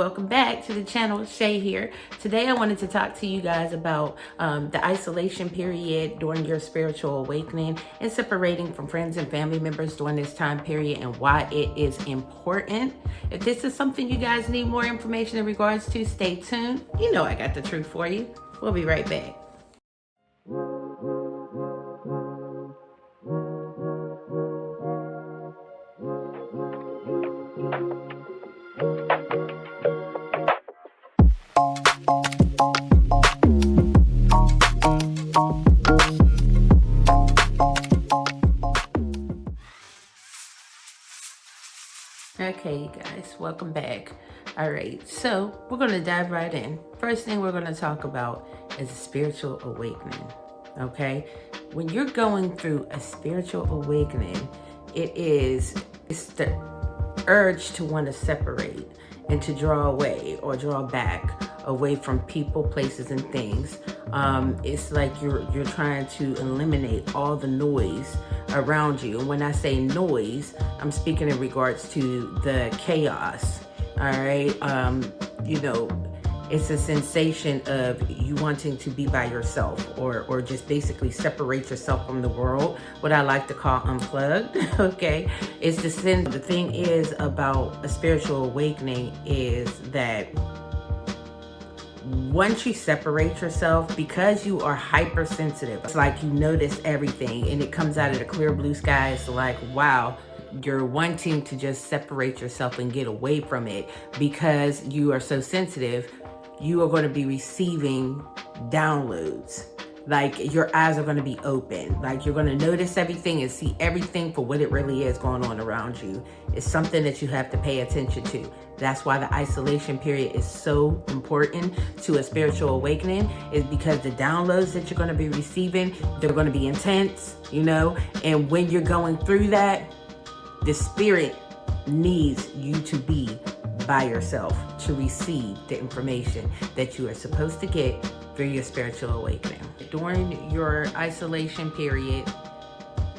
Welcome back to the channel. Shay here. Today I wanted to talk to you guys about the isolation period during your spiritual awakening and separating from friends and family members during this time period and why it is important. If this is something you guys need more information in regards to, stay tuned. You know I got the truth for you. We'll be right back. Okay, you guys, welcome back. All right, so we're going to dive right in. First thing we're going to talk about is a spiritual awakening. Okay, when you're going through a spiritual awakening, it's the urge to want to separate and to draw away or draw back away from people, places, and things. It's like you're trying to eliminate all the noise around you. And when I say noise, I'm speaking in regards to the chaos. All right. It's a sensation of you wanting to be by yourself or just basically separate yourself from the world, what I like to call unplugged. Okay. It's the sin. The thing is about a spiritual awakening is that once you separate yourself, because you are hypersensitive, it's like you notice everything and it comes out of the clear blue sky. It's like, wow, you're wanting to just separate yourself and get away from it because you are so sensitive. You are going to be receiving downloads. Like your eyes are going to be open. Like you're going to notice everything and see everything for what it really is going on around you. It's something that you have to pay attention to. That's why the isolation period is so important to a spiritual awakening, is because the downloads that you're going to be receiving, they're going to be intense, and when you're going through that, the spirit needs you to be by yourself to receive the information that you are supposed to get through your spiritual awakening. During your isolation period,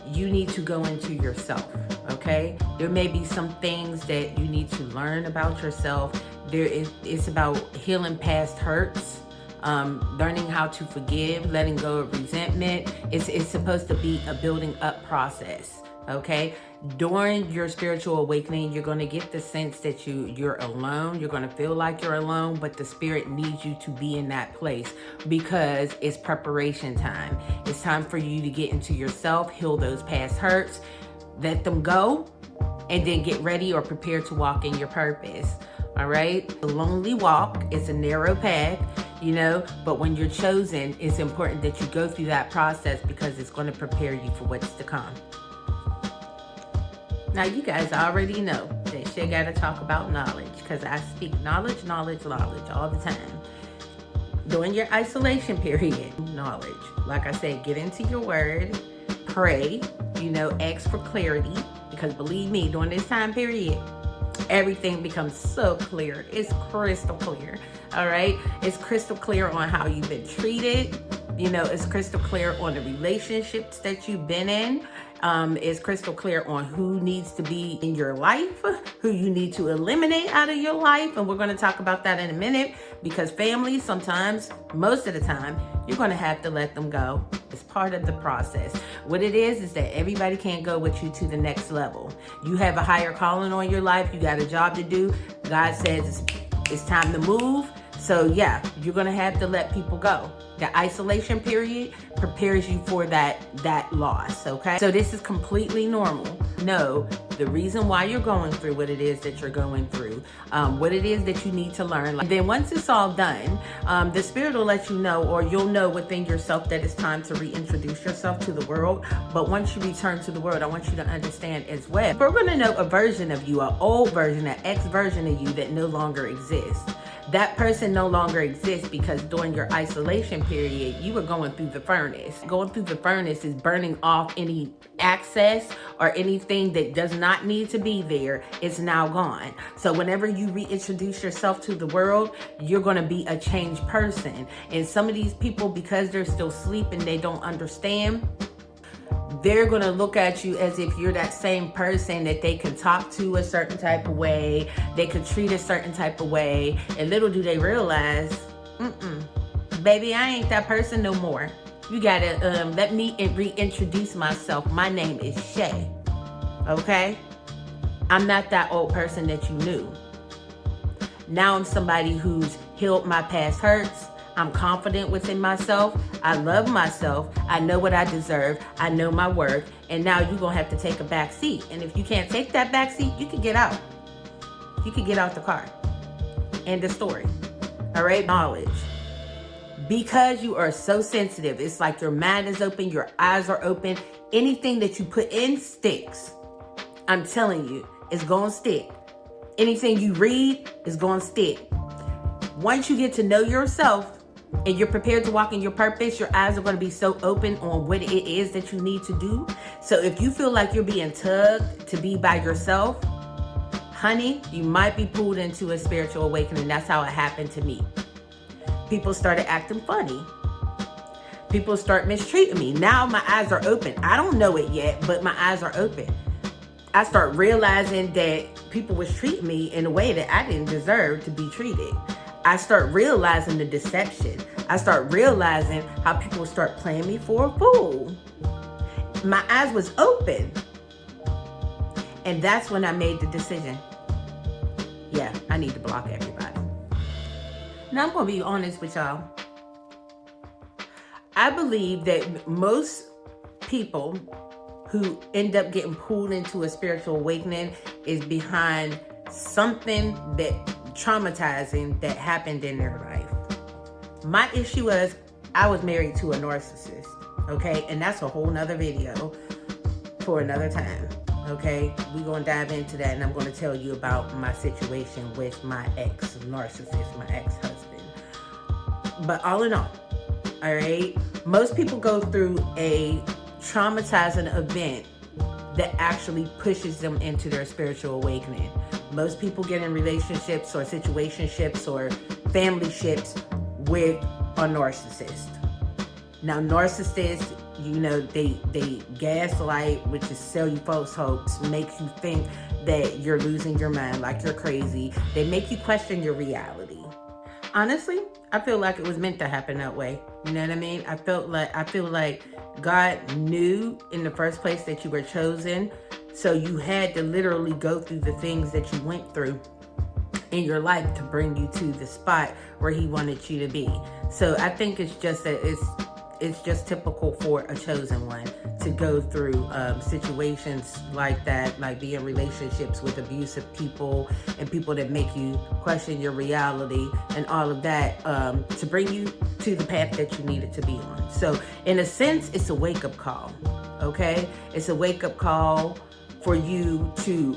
you need to go into yourself, okay? There may be some things that you need to learn about yourself. It's about healing past hurts, learning how to forgive, letting go of resentment. It's supposed to be a building up process, okay? During your spiritual awakening, you're going to get the sense that you're alone. You're going to feel like you're alone, but the spirit needs you to be in that place because it's preparation time. It's time for you to get into yourself, heal those past hurts, let them go, and then get ready or prepare to walk in your purpose. All right? The lonely walk is a narrow path, but when you're chosen, it's important that you go through that process because it's going to prepare you for what's to come. Now, you guys already know that Shay got to talk about knowledge because I speak knowledge all the time. During your isolation period, knowledge. Like I said, get into your word, pray, ask for clarity, because believe me, during this time period, everything becomes so clear. It's crystal clear. All right. It's crystal clear on how you've been treated. It's crystal clear on the relationships that you've been in. It's crystal clear on who needs to be in your life, who you need to eliminate out of your life. And we're going to talk about that in a minute, because family, sometimes, most of the time, you're going to have to let them go. It's part of the process. What it is that everybody can't go with you to the next level. You have a higher calling on your life. You got a job to do. God says it's time to move. So yeah, you're going to have to let people go. The isolation period prepares you for that loss, okay? So this is completely normal. Know the reason why you're going through what it is that you're going through, what it is that you need to learn. Then once it's all done, the spirit will let you know, or you'll know within yourself that it's time to reintroduce yourself to the world. But once you return to the world, I want you to understand as well, we're going to know a version of you, an old version, an ex-version of you that no longer exists. That person no longer exists because during your isolation period, you were going through the furnace. Going through the furnace is burning off any access or anything that does not need to be there. It's now gone. So whenever you reintroduce yourself to the world, you're going to be a changed person. And some of these people, because they're still sleeping, they don't understand. they're going to look at you as if you're that same person that they can talk to a certain type of way, they can treat a certain type of way, and little do they realize, baby, I ain't that person no more. You gotta let me reintroduce myself. My name is Shay. Okay? I'm not that old person that you knew. Now I'm somebody who's healed my past hurts. I'm confident within myself. I love myself. I know what I deserve. I know my worth. And now you're going to have to take a back seat. And if you can't take that back seat, you can get out. You can get out the car. End of story. All right? Knowledge. Because you are so sensitive, it's like your mind is open, your eyes are open. Anything that you put in sticks. I'm telling you, it's going to stick. Anything you read is going to stick. Once you get to know yourself and you're prepared to walk in your purpose, your eyes are going to be so open on what it is that you need to do. So if you feel like you're being tugged to be by yourself, honey, you might be pulled into a spiritual awakening. That's how it happened to me. People started acting funny. People start mistreating me. Now my eyes are open. I don't know it yet, but my eyes are open. I start realizing that people was treating me in a way that I didn't deserve to be treated. I start realizing the deception. I start realizing how people start playing me for a fool. My eyes was open. And that's when I made the decision. Yeah, I need to block everybody. Now I'm going to be honest with y'all. I believe that most people who end up getting pulled into a spiritual awakening is behind something that traumatizing that happened in their life. My issue was I was married to a narcissist, okay? And that's a whole nother video for another time, okay? We're going to dive into that, and I'm going to tell you about my situation with my ex-narcissist, my ex-husband. But all in all right, most people go through a traumatizing event that actually pushes them into their spiritual awakening. Most people get in relationships or situationships or family ships with a narcissist. Now, narcissists, you know, they gaslight, which is sell you false hopes, makes you think that you're losing your mind, like you're crazy. They make you question your reality. Honestly, I feel like it was meant to happen that way. You know what I mean? I feel like God knew in the first place that you were chosen. So you had to literally go through the things that you went through in your life to bring you to the spot where he wanted you to be. So I think it's just that it's just typical for a chosen one to go through situations like that, like be in relationships with abusive people and people that make you question your reality and all of that, to bring you to the path that you needed to be on. So in a sense, it's a wake-up call, okay? It's a wake-up call for you to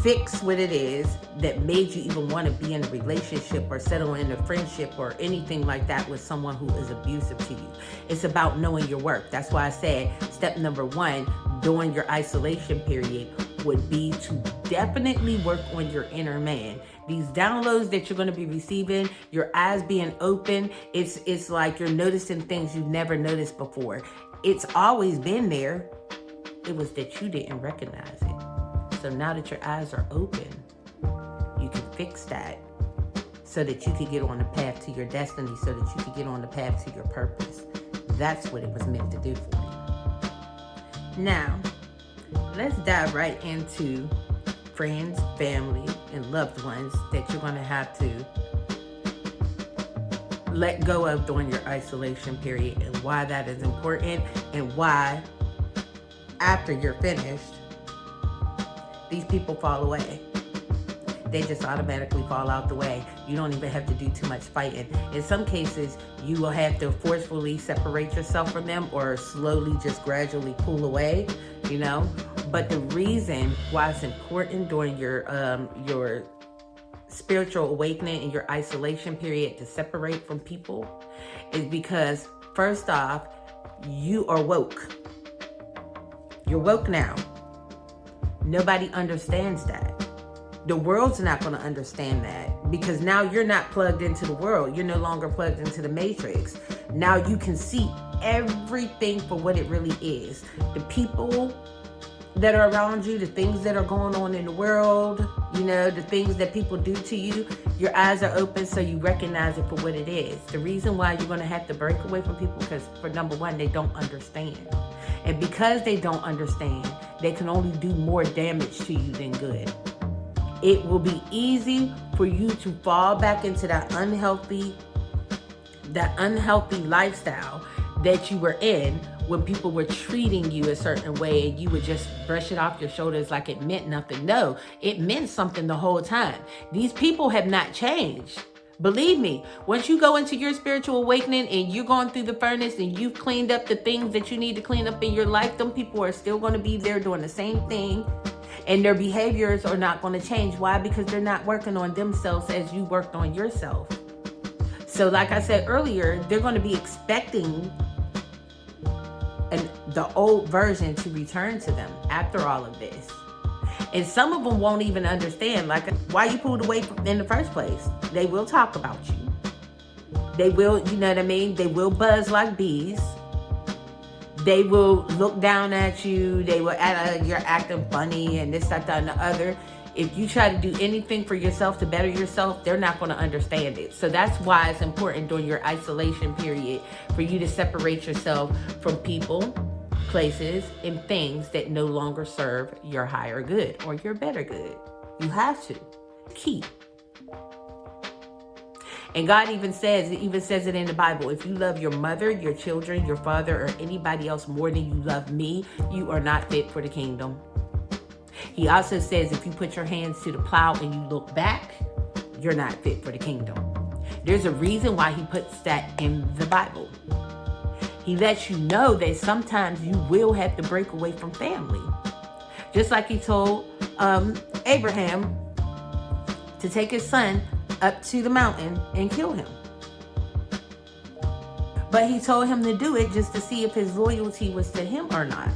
fix what it is that made you even want to be in a relationship or settle in a friendship or anything like that with someone who is abusive to you. It's about knowing your worth. That's why I said step number 1 during your isolation period would be to definitely work on your inner man. These downloads that you're going to be receiving, your eyes being open, it's like you're noticing things you've never noticed before. It's always been there. It was that you didn't recognize it. So now that your eyes are open, you can fix that so that you can get on the path to your destiny, so that you can get on the path to your purpose. That's what it was meant to do for you. Now, let's dive right into friends, family, and loved ones that you're going to have to let go of during your isolation period, and why that is important, and why after you're finished, these people fall away. They just automatically fall out the way. You don't even have to do too much fighting. In some cases, you will have to forcefully separate yourself from them or slowly just gradually pull away, you know? But the reason why it's important during your spiritual awakening and your isolation period to separate from people is because, first off, you are woke. You're woke now. Nobody understands that. The world's not going to understand that because now you're not plugged into the world. You're no longer plugged into the matrix. Now you can see everything for what it really is. The people that are around you, the things that are going on in the world, you know, the things that people do to you, your eyes are open so you recognize it for what it is. The reason why you're going to have to break away from people, because for number one, they don't understand. And because they don't understand, they can only do more damage to you than good. It will be easy for you to fall back into that unhealthy lifestyle that you were in when people were treating you a certain way and you would just brush it off your shoulders like it meant nothing. No, it meant something the whole time. These people have not changed. Believe me, once you go into your spiritual awakening and you're going through the furnace and you've cleaned up the things that you need to clean up in your life, them people are still going to be there doing the same thing, and their behaviors are not going to change. Why? Because they're not working on themselves as you worked on yourself. So like I said earlier, they're going to be expecting the old version to return to them after all of this. And some of them won't even understand, like, why you pulled away in the first place. They will talk about you. They will, you know what I mean? They will buzz like bees. They will look down at you. They will you're acting funny and this, that, and the other. If you try to do anything for yourself to better yourself, they're not going to understand it. So that's why it's important during your isolation period for you to separate yourself from people, places, and things that no longer serve your higher good or your better good. You have to. Key. And God even says it in the Bible. If you love your mother, your children, your father, or anybody else more than you love me, you are not fit for the kingdom. He also says if you put your hands to the plow and you look back, you're not fit for the kingdom. There's a reason why he puts that in the Bible. He lets you know that sometimes you will have to break away from family. Just like he told Abraham to take his son up to the mountain and kill him. But he told him to do it just to see if his loyalty was to him or not.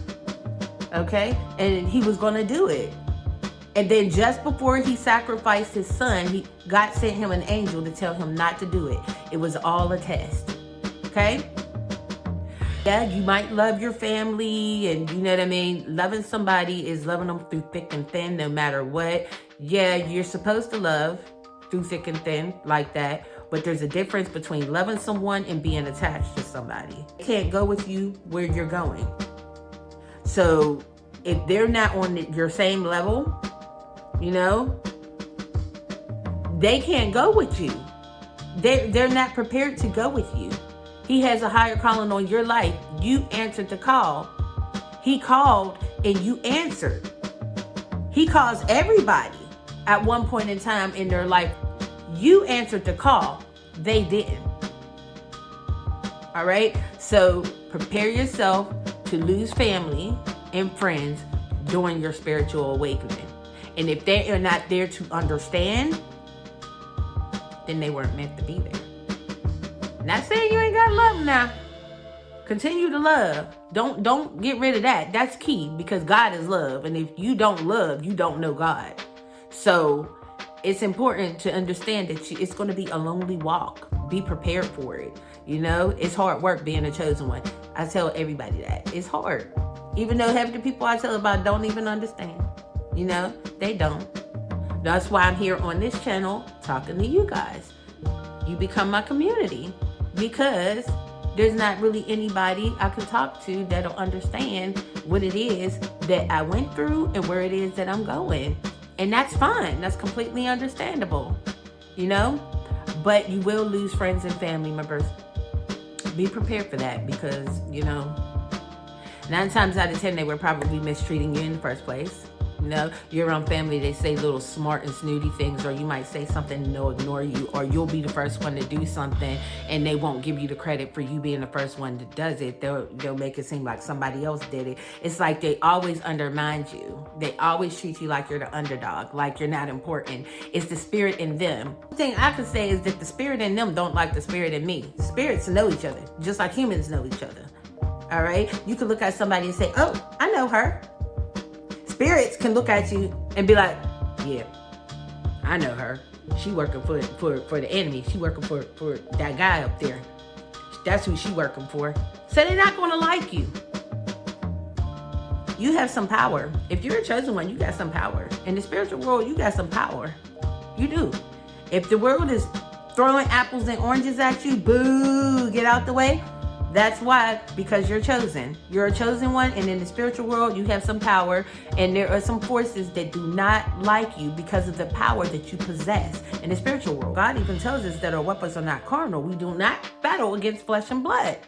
Okay? And he was going to do it. And then just before he sacrificed his son, God sent him an angel to tell him not to do it. It was all a test. Okay? Yeah, you might love your family and you know what I mean? Loving somebody is loving them through thick and thin no matter what. Yeah, you're supposed to love through thick and thin like that. But there's a difference between loving someone and being attached to somebody. They can't go with you where you're going. So if they're not on your same level, you know, they can't go with you. They're not prepared to go with you. He has a higher calling on your life. You answered the call. He called and you answered. He calls everybody at one point in time in their life. You answered the call. They didn't. All right? So prepare yourself to lose family and friends during your spiritual awakening. And if they are not there to understand, then they weren't meant to be there. Not saying you ain't got to love them now. Continue to love. Don't get rid of that. That's key because God is love. And if you don't love, you don't know God. So it's important to understand that it's going to be a lonely walk. Be prepared for it. You know, it's hard work being a chosen one. I tell everybody that. It's hard. Even though half the people I tell about don't even understand. You know, they don't. That's why I'm here on this channel talking to you guys. You become my community because there's not really anybody I can talk to that'll understand what it is that I went through and where it is that I'm going. And that's fine. That's completely understandable, you know? But you will lose friends and family members. Be prepared for that because, you know, 9 times out of 10, they were probably mistreating you in the first place. You know, you're around family, they say little smart and snooty things, or you might say something and they'll ignore you, or you'll be the first one to do something and they won't give you the credit for you being the first one that does it. They'll make it seem like somebody else did it. It's like they always undermine you. They always treat you like you're the underdog, like you're not important. It's the spirit in them. The thing I could say is that the spirit in them don't like the spirit in me. Spirits know each other, just like humans know each other. All right? You can look at somebody and say, oh, I know her. Spirits can look at you and be like, yeah, I know her. She working for the enemy. She working for that guy up there. That's who she working for. So they're not going to like you. You have some power. If you're a chosen one, you got some power. In the spiritual world, you got some power. You do. If the world is throwing apples and oranges at you, boo, get out the way. That's why, because you're chosen. You're a chosen one, and in the spiritual world, you have some power, and there are some forces that do not like you because of the power that you possess in the spiritual world. God even tells us that our weapons are not carnal. We do not battle against flesh and blood.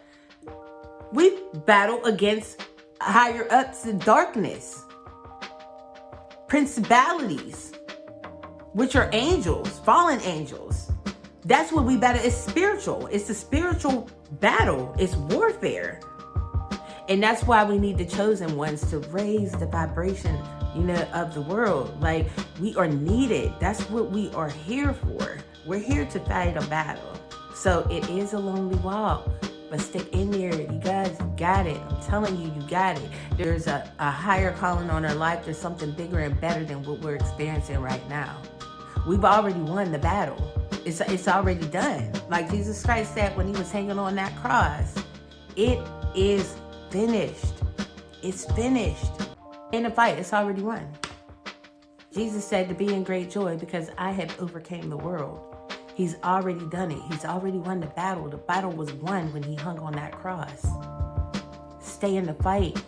We battle against higher ups in darkness, principalities, which are angels, fallen angels. That's what we battle. It's spiritual. It's a spiritual battle. It's warfare. And that's why we need the chosen ones to raise the vibration, of the world. Like, we are needed. That's what we are here for. We're here to fight a battle. So it is a lonely walk, but stick in there. You guys got it. I'm telling you, you got it. There's a higher calling on our life. There's something bigger and better than what we're experiencing right now. We've already won the battle. It's already done. Like Jesus Christ said when he was hanging on that cross, it is finished. It's finished. In the fight, it's already won. Jesus said to be in great joy because I have overcame the world. He's already done it. He's already won the battle. The battle was won when he hung on that cross. Stay in the fight.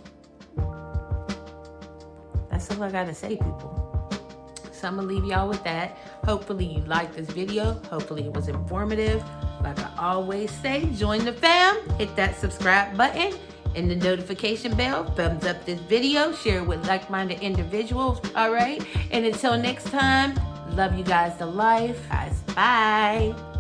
That's all I gotta say, people. So I'm gonna leave y'all with that. Hopefully you liked this video. Hopefully it was informative. Like I always say, join the fam. Hit that subscribe button and the notification bell. Thumbs up this video. Share it with like-minded individuals. All right. And until next time, love you guys to life. Guys, bye.